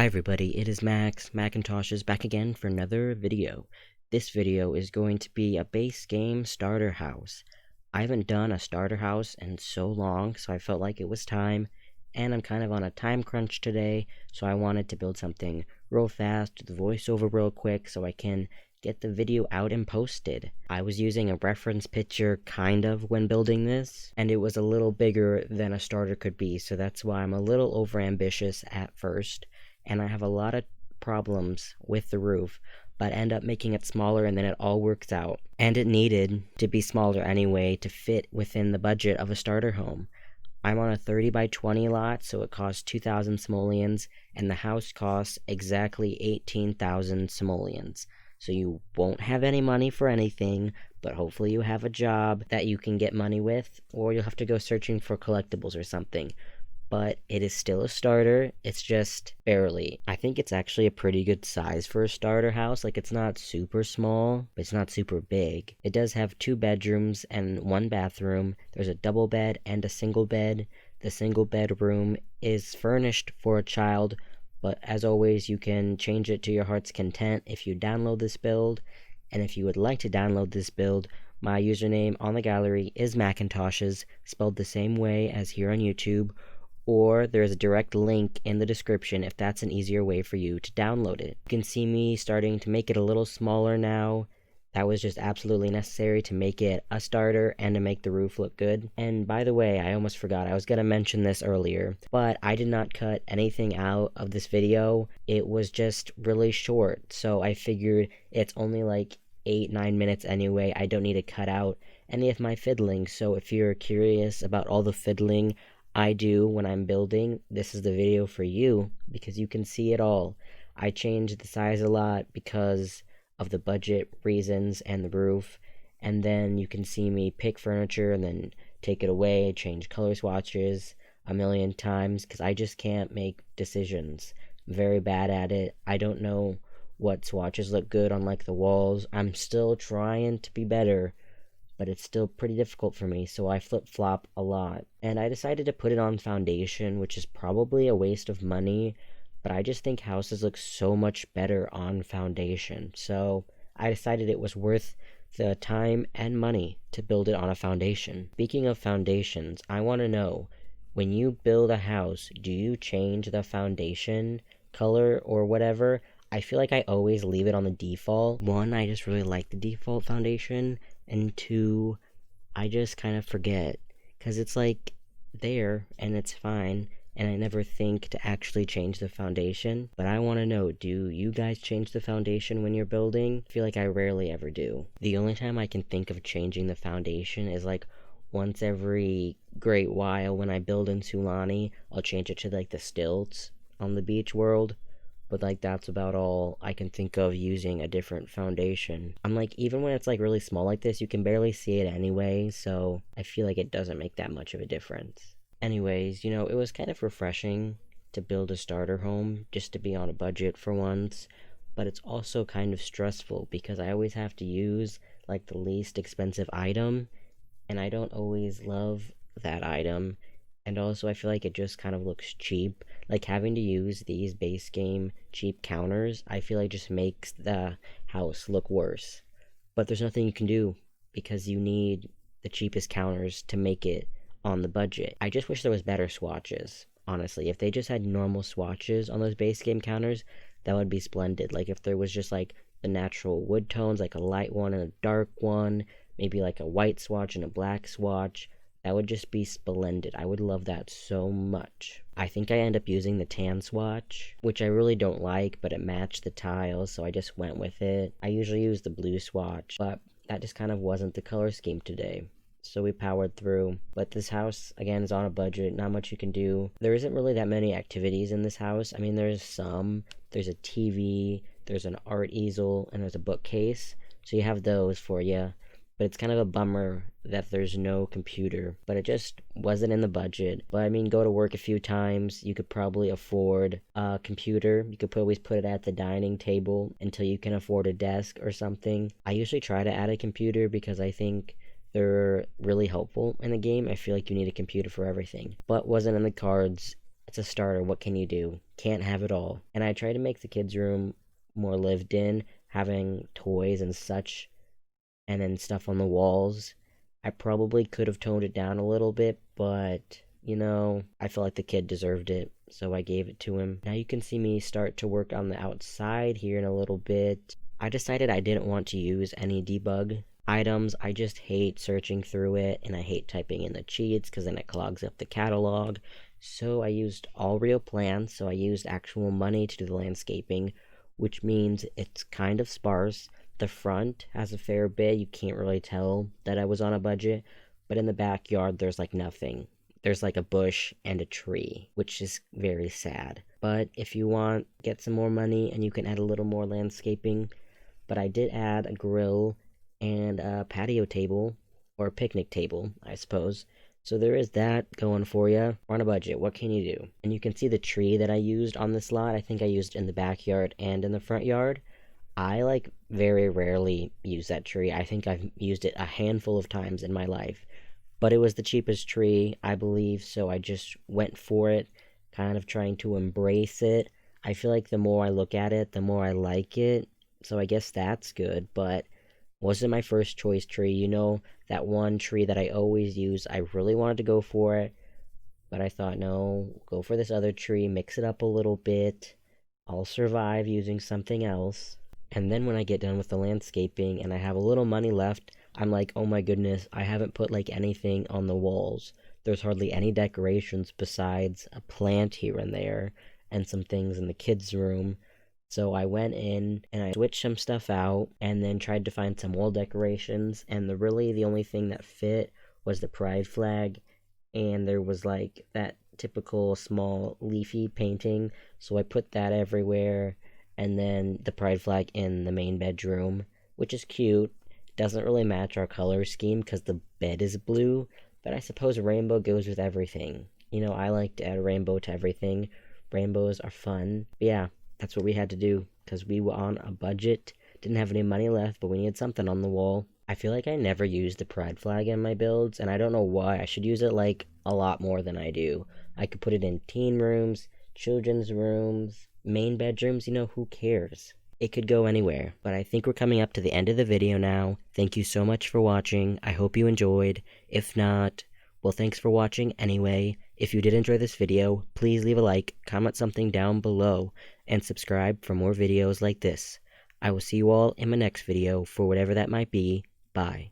Hi everybody, it is Max Mackintoshes back again for another video. This video is going to be a base game starter house. I haven't done a starter house in so long, so I felt like it was time, and I'm kind of on a time crunch today, so I wanted to build something real fast, do the voiceover real quick, so I can get the video out and posted. I was using a reference picture kind of when building this, and it was a little bigger than a starter could be, so that's why I'm a little overambitious at first. And I have a lot of problems with the roof, but end up making it smaller and then it all works out. And it needed to be smaller anyway to fit within the budget of a starter home. I'm on a 30 by 20 lot, so it costs 2,000 simoleons, and the house costs exactly 18,000 simoleons. So you won't have any money for anything, but hopefully you have a job that you can get money with, or you'll have to go searching for collectibles or something. But it is still a starter, it's just barely. I think it's actually a pretty good size for a starter house. Like, it's not super small, but it's not super big. It does have 2 bedrooms and 1 bathroom. There's a double bed and a single bed. The single bedroom is furnished for a child, but as always, you can change it to your heart's content if you download this build. And if you would like to download this build, my username on the gallery is Mackintoshes, spelled the same way as here on YouTube, or there's a direct link in the description if that's an easier way for you to download it. You can see me starting to make it a little smaller now. That was just absolutely necessary to make it a starter and to make the roof look good. And by the way, I almost forgot, I was going to mention this earlier, but I did not cut anything out of this video. It was just really short, so I figured it's only like 8-9 minutes anyway. I don't need to cut out any of my fiddling, so if you're curious about all the fiddling I do when I'm building, this is the video for you, because you can see it all. I changed the size a lot because of the budget reasons and the roof, and then you can see me pick furniture and then take it away, change color swatches a million times, because I just can't make decisions. I'm very bad at it. I don't know what swatches look good on like the walls. I'm still trying to be better, but it's still pretty difficult for me, so I flip-flop a lot. And I decided to put it on foundation, which is probably a waste of money, but I just think houses look so much better on foundation. So I decided it was worth the time and money to build it on a foundation. Speaking of foundations, I want to know, when you build a house, do you change the foundation color or whatever? I feel like I always leave it on the default. 1, I just really like the default foundation, and 2, I just kind of forget, because it's like there and it's fine, and I never think to actually change the foundation. But I want to know, do you guys change the foundation when you're building? I feel like I rarely ever do. The only time I can think of changing the foundation is like once every great while when I build in Sulani. I'll change it to like the stilts on the beach world. But like that's about all I can think of using a different foundation. I'm like, even when it's like really small like this, you can barely see it anyway, so I feel like it doesn't make that much of a difference. Anyways, it was kind of refreshing to build a starter home just to be on a budget for once, but it's also kind of stressful because I always have to use like the least expensive item, and I don't always love that item. And also, I feel like it just kind of looks cheap. Like, having to use these base game cheap counters, I feel like just makes the house look worse. But there's nothing you can do, because you need the cheapest counters to make it on the budget. I just wish there was better swatches, honestly. If they just had normal swatches on those base game counters, that would be splendid. Like, if there was just, like, the natural wood tones, like a light one and a dark one, maybe like a white swatch and a black swatch, that would just be splendid. I would love that so much. I think I end up using the tan swatch, which I really don't like, but it matched the tiles, so I just went with it. I usually use the blue swatch, but that just kind of wasn't the color scheme today, so we powered through. But this house, again, is on a budget. Not much you can do. There isn't really that many activities in this house. I mean, there's some. There's a TV, there's an art easel, and there's a bookcase, so you have those for you. But it's kind of a bummer that there's no computer, but it just wasn't in the budget. But I mean, go to work a few times, you could probably afford a computer. You could always put it at the dining table until you can afford a desk or something. I usually try to add a computer because I think they're really helpful in the game. I feel like you need a computer for everything, but wasn't in the cards It's a starter. What can you do? Can't have it all. And I tried to make the kids' room more lived in, having toys and such, and then stuff on the walls. I probably could have toned it down a little bit, but I felt like the kid deserved it, so I gave it to him. Now you can see me start to work on the outside here in a little bit. I decided I didn't want to use any debug items. I just hate searching through it, and I hate typing in the cheats because then it clogs up the catalog. So I used all real plants, so I used actual money to do the landscaping, which means it's kind of sparse. The front has a fair bit. You can't really tell that I was on a budget, but in the backyard, there's like nothing. There's like a bush and a tree, which is very sad. But if you want, get some more money and you can add a little more landscaping. But I did add a grill and a patio table, or a picnic table, I suppose. So there is that going for you. We're on a budget. What can you do? And you can see the tree that I used on this lot. I think I used in the backyard and in the front yard. I like very rarely use that tree. I think I've used it a handful of times in my life. But it was the cheapest tree, I believe, so I just went for it, kind of trying to embrace it. I feel like the more I look at it, the more I like it. So I guess that's good, but wasn't my first choice tree. That one tree that I always use. I really wanted to go for it, but I thought, no, go for this other tree, mix it up a little bit. I'll survive using something else. And then when I get done with the landscaping and I have a little money left, I'm like, oh my goodness, I haven't put like anything on the walls. There's hardly any decorations besides a plant here and there and some things in the kids' room. So I went in and I switched some stuff out and then tried to find some wall decorations. And the only thing that fit was the pride flag. And there was like that typical small leafy painting. So I put that everywhere. And then the pride flag in the main bedroom, which is cute. Doesn't really match our color scheme because the bed is blue. But I suppose rainbow goes with everything. I like to add rainbow to everything. Rainbows are fun. But yeah, that's what we had to do because we were on a budget, didn't have any money left, but we needed something on the wall. I feel like I never use the pride flag in my builds, and I don't know why. I should use it like a lot more than I do. I could put it in teen rooms, children's rooms, main bedrooms, who cares? It could go anywhere, but I think we're coming up to the end of the video now. Thank you so much for watching. I hope you enjoyed. If not, well, thanks for watching anyway. If you did enjoy this video, please leave a like, comment something down below, and subscribe for more videos like this. I will see you all in my next video for whatever that might be. Bye.